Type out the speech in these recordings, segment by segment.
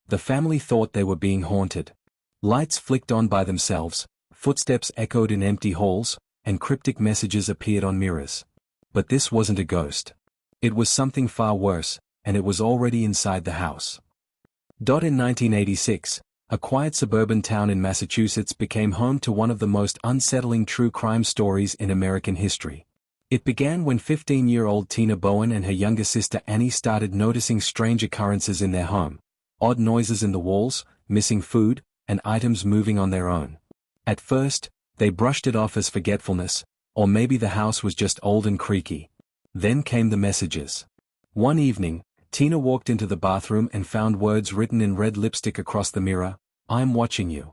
The family thought they were being haunted. Lights flicked on by themselves, footsteps echoed in empty halls, and cryptic messages appeared on mirrors. But this wasn't a ghost. It was something far worse, and it was already inside the house. In 1986, a quiet suburban town in Massachusetts became home to one of the most unsettling true crime stories in American history. It began when 15-year-old Tina Bowen and her younger sister Annie started noticing strange occurrences in their home: odd noises in the walls, missing food, and items moving on their own. At first, they brushed it off as forgetfulness, or maybe the house was just old and creaky. Then came the messages. One evening, Tina walked into the bathroom and found words written in red lipstick across the mirror: "I'm watching you."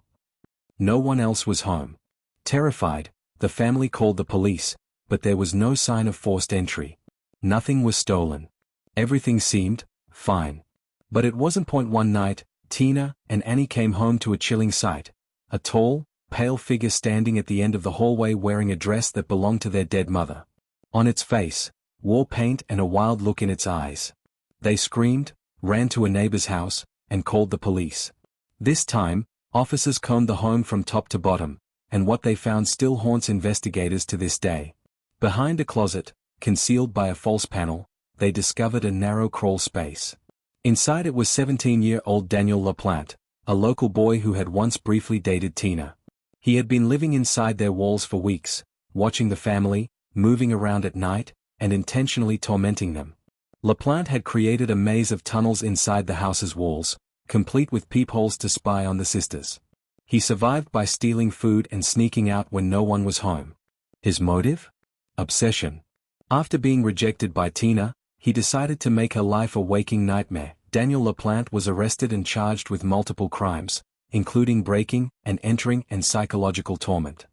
No one else was home. Terrified, the family called the police, but there was no sign of forced entry. Nothing was stolen. Everything seemed fine. But it wasn't. One night, Tina and Annie came home to a chilling sight: a tall, pale figure standing at the end of the hallway wearing a dress that belonged to their dead mother. On its face, war paint and a wild look in its eyes. They screamed, ran to a neighbor's house, and called the police. This time, officers combed the home from top to bottom, and what they found still haunts investigators to this day. Behind a closet, concealed by a false panel, they discovered a narrow crawl space. Inside it was 17-year-old Daniel LaPlante, a local boy who had once briefly dated Tina. He had been living inside their walls for weeks, watching the family, moving around at night, and intentionally tormenting them. LaPlante had created a maze of tunnels inside the house's walls, complete with peepholes to spy on the sisters. He survived by stealing food and sneaking out when no one was home. His motive? Obsession. After being rejected by Tina, he decided to make her life a waking nightmare. Daniel LaPlante was arrested and charged with multiple crimes, including breaking and entering and psychological torment.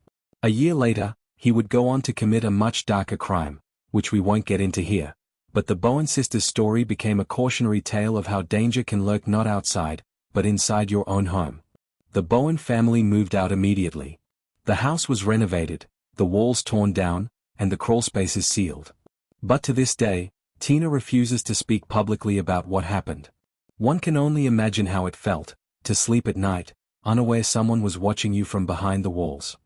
A year later, he would go on to commit a much darker crime, which we won't get into here. But the Bowen sisters' story became a cautionary tale of how danger can lurk not outside, but inside your own home. The Bowen family moved out immediately. The house was renovated, the walls torn down, and the crawlspaces sealed. But to this day, Tina refuses to speak publicly about what happened. One can only imagine how it felt, to sleep at night, unaware someone was watching you from behind the walls.